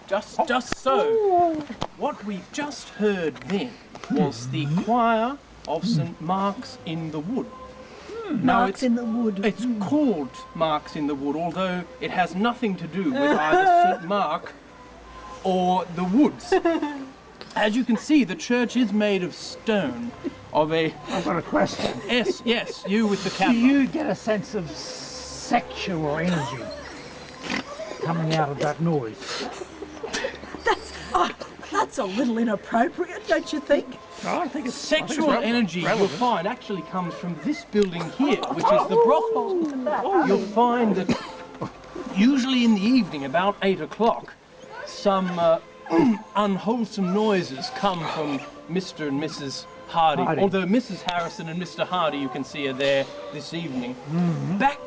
Just so. What we've just heard then was the choir of St. Mark's in the Wood. Now Mark's in the Wood. It's called Mark's in the Wood, although it has nothing to do with either St. Mark or the woods. As you can see, the church is made of stone, of a... I've got a question. Yes, you with the camera. Do you get a sense of sexual energy coming out of that noise? That's a little inappropriate, don't you think? No, I think it's Sexual energy you'll find actually comes from this building here, which is the brothel. You'll find that usually in the evening, about 8 o'clock, some unwholesome noises come from Mr. and Mrs. Hardy. Although Mrs. Harrison and Mr. Hardy, you can see, are there this evening. Back to